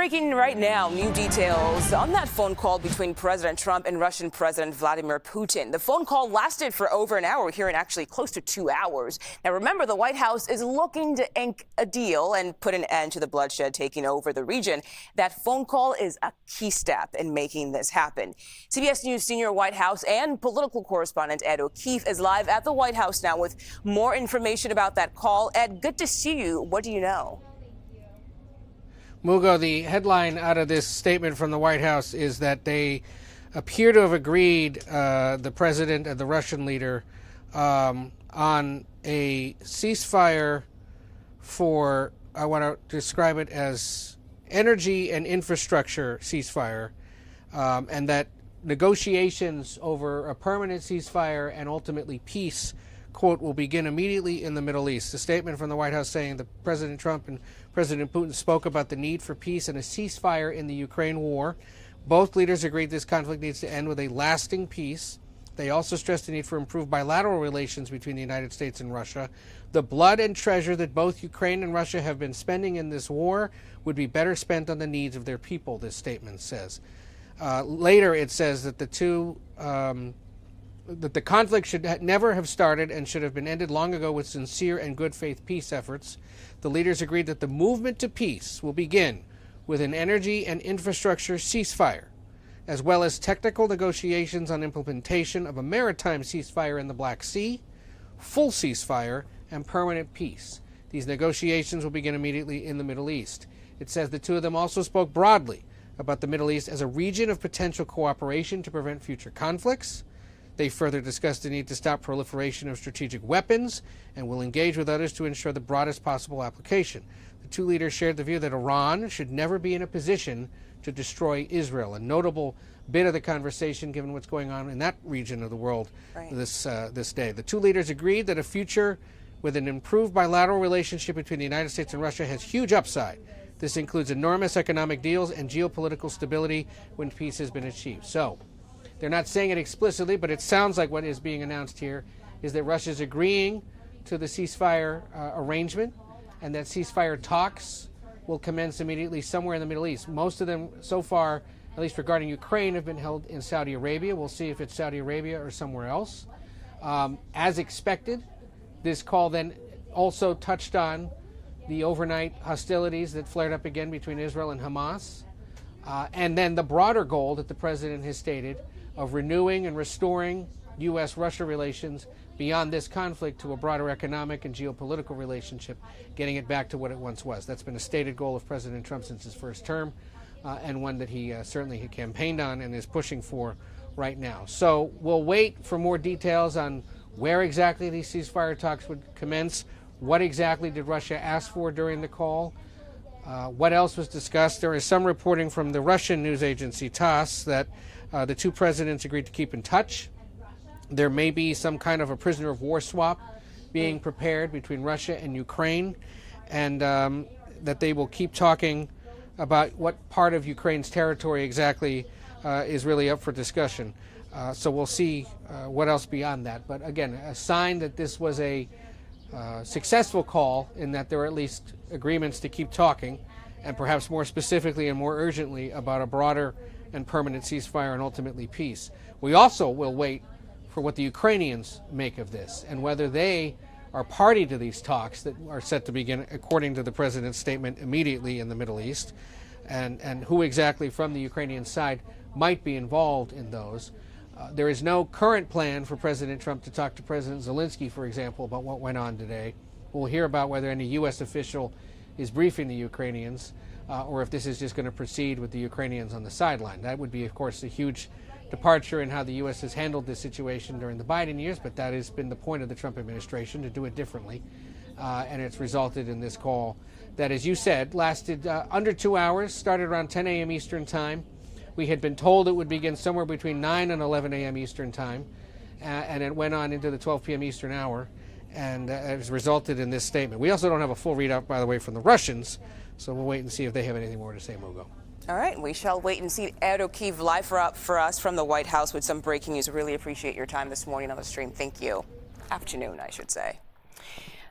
Breaking right now, new details on that phone call between President Trump and Russian President Vladimir Putin. The phone call lasted for over an hour, here in actually close to 2 hours. Now, remember, the White House is looking to ink a deal and put an end to the bloodshed taking over the region. That phone call is a key step in making this happen. CBS News senior White House and political correspondent Ed O'Keefe is live at the White House now with more information about that call. Ed, good to see you. What do you know? Mugo, the headline out of this statement from the White House is that they appear to have agreed, the president and the Russian leader, on a ceasefire for, I want to describe it as energy and infrastructure ceasefire, and that negotiations over a permanent ceasefire and ultimately peace, quote, will begin immediately in the Middle East. A statement from the White House saying that President Trump and President Putin spoke about the need for peace and a ceasefire in the Ukraine war. Both leaders agreed this conflict needs to end with a lasting peace. They also stressed the need for improved bilateral relations between the United States and Russia. The blood and treasure that both Ukraine and Russia have been spending in this war would be better spent on the needs of their people, this statement says. Later, it says that that the conflict should never have started and should have been ended long ago with sincere and good faith peace efforts. The leaders agreed that the movement to peace will begin with an energy and infrastructure ceasefire, as well as technical negotiations on implementation of a maritime ceasefire in the Black Sea, full ceasefire, and permanent peace. These negotiations will begin immediately in the Middle East. It says the two of them also spoke broadly about the Middle East as a region of potential cooperation to prevent future conflicts. They further discussed the need to stop proliferation of strategic weapons and will engage with others to ensure the broadest possible application. The two leaders shared the view that Iran should never be in a position to destroy Israel, a notable bit of the conversation given what's going on in that region of the world this day. The two leaders agreed that a future with an improved bilateral relationship between the United States and Russia has huge upside. This includes enormous economic deals and geopolitical stability when peace has been achieved. So, they're not saying it explicitly, but it sounds like what is being announced here is that Russia's agreeing to the ceasefire arrangement, and that ceasefire talks will commence immediately somewhere in the Middle East. Most of them so far, at least regarding Ukraine, have been held in Saudi Arabia. We'll see if it's Saudi Arabia or somewhere else. As expected, this call then also touched on the overnight hostilities that flared up again between Israel and Hamas, and then the broader goal that the president has stated of renewing and restoring U.S.-Russia relations beyond this conflict to a broader economic and geopolitical relationship, getting it back to what it once was. That's been a stated goal of President Trump since his first term, and one that he certainly campaigned on and is pushing for right now. So we'll wait for more details on where exactly these ceasefire talks would commence. What exactly did Russia ask for during the call? What else was discussed? There is some reporting from the Russian news agency TASS that the two presidents agreed to keep in touch. There may be some kind of a prisoner of war swap being prepared between Russia and Ukraine, and that they will keep talking about what part of Ukraine's territory exactly is really up for discussion. So we'll see what else beyond that. But again, a sign that this was a successful call in that there are at least agreements to keep talking, and perhaps more specifically and more urgently about a broader and permanent ceasefire and ultimately peace. We also will wait for what the Ukrainians make of this and whether they are party to these talks that are set to begin, according to the president's statement, immediately in the Middle East, and who exactly from the Ukrainian side might be involved in those. There is no current plan for President Trump to talk to President Zelensky, for example, about what went on today. We'll hear about whether any U.S. official is briefing the Ukrainians, or if this is just going to proceed with the Ukrainians on the sideline. That would be, of course, a huge departure in how the U.S. has handled this situation during the Biden years, but that has been the point of the Trump administration, to do it differently. And it's resulted in this call that, as you said, lasted under 2 hours, started around 10 a.m. Eastern Time. We had been told it would begin somewhere between 9 and 11 a.m. Eastern Time, and it went on into the 12 p.m. Eastern hour, and it has resulted in this statement. We also don't have a full readout, by the way, from the Russians, so we'll wait and see if they have anything more to say, Mugo. All right, we shall wait and see. Ed O'Keefe live for us from the White House with some breaking news. Really appreciate your time this morning on the stream. Thank you. Afternoon, I should say.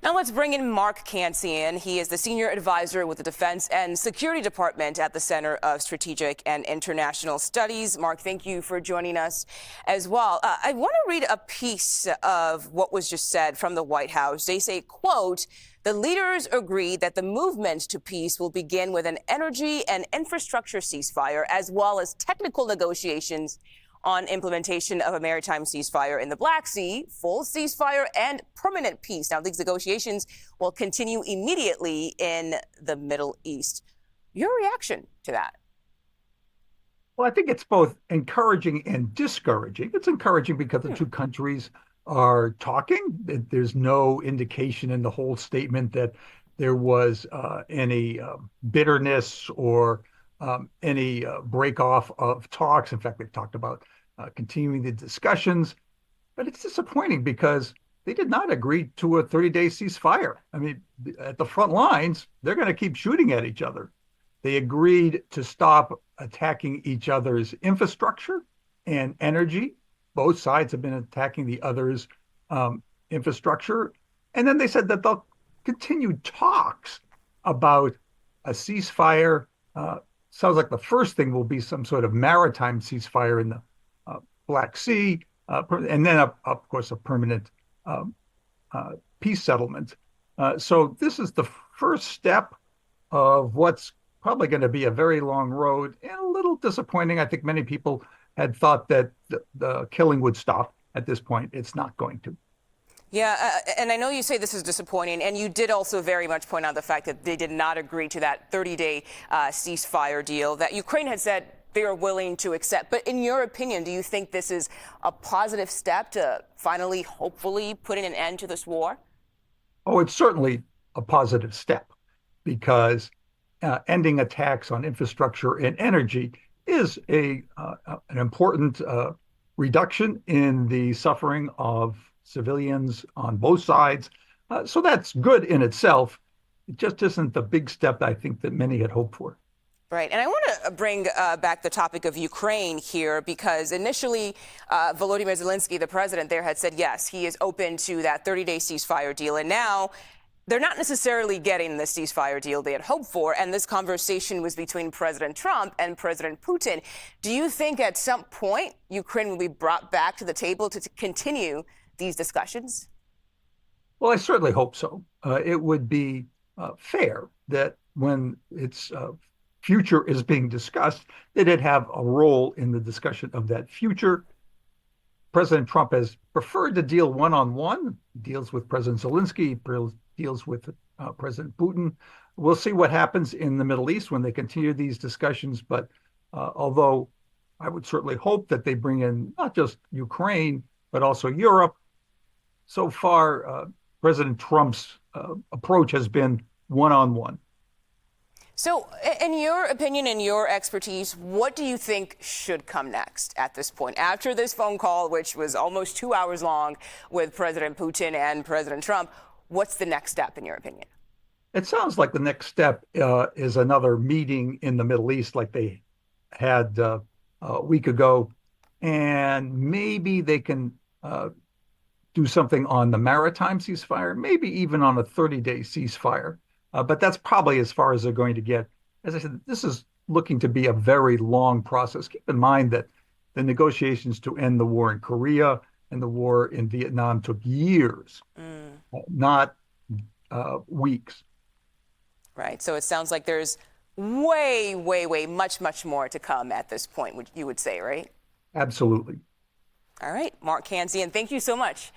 Now let's bring in Mark Cancian. He is the senior advisor with the Defense and Security Department at the Center of Strategic and International Studies. Mark, thank you for joining us as well. I want to read a piece of what was just said from the White House. They say, quote, "The leaders agreed that the movement to peace will begin with an energy and infrastructure ceasefire, as well as technical negotiations on implementation of a maritime ceasefire in the Black Sea, full ceasefire, and permanent peace." Now, these negotiations will continue immediately in the Middle East. Your reaction to that? Well, I think it's both encouraging and discouraging. It's encouraging because the two countries are talking. There's no indication in the whole statement that there was any bitterness or any break off of talks. In fact, they've talked about continuing the discussions. But it's disappointing because they did not agree to a 30-day ceasefire. I mean, at the front lines, they're going to keep shooting at each other. They agreed to stop attacking each other's infrastructure and energy. Both sides have been attacking the other's infrastructure. And then they said that they'll continue talks about a ceasefire. Sounds like the first thing will be some sort of maritime ceasefire in the Black Sea, and then, of course, a permanent peace settlement. So this is the first step of what's probably going to be a very long road and a little disappointing. I think many people had thought that the killing would stop. At this point, it's not going to. Yeah, and I know you say this is disappointing, and you did also very much point out the fact that they did not agree to that 30-day ceasefire deal that Ukraine had said they are willing to accept. But in your opinion, do you think this is a positive step to finally, hopefully, putting an end to this war? Oh, it's certainly a positive step because ending attacks on infrastructure and energy is an important reduction in the suffering of civilians on both sides. So that's good in itself. It just isn't the big step I think that many had hoped for. Right. And I want to bring back the topic of Ukraine here, because initially Volodymyr Zelensky, the president there, had said, yes, he is open to that 30-day ceasefire deal. And now they're not necessarily getting the ceasefire deal they had hoped for. And this conversation was between President Trump and President Putin. Do you think at some point Ukraine will be brought back to the table to continue these discussions? Well, I certainly hope so. It would be fair that when its future is being discussed, that it have a role in the discussion of that future. President Trump has preferred to deal one-on-one, deals with President Zelensky, deals with President Putin. We'll see what happens in the Middle East when they continue these discussions. But although I would certainly hope that they bring in not just Ukraine, but also Europe, so far, President Trump's approach has been one-on-one. So in your opinion and your expertise, what do you think should come next at this point? After this phone call, which was almost 2 hours long with President Putin and President Trump, what's the next step in your opinion? It sounds like the next step is another meeting in the Middle East like they had a week ago. And maybe they can do something on the maritime ceasefire, maybe even on a 30-day ceasefire. But that's probably as far as they're going to get. As I said, this is looking to be a very long process. Keep in mind that the negotiations to end the war in Korea and the war in Vietnam took years, not weeks. Right. So it sounds like there's way, much more to come at this point, you would say, right? Absolutely. All right. Mark Cancian, thank you so much.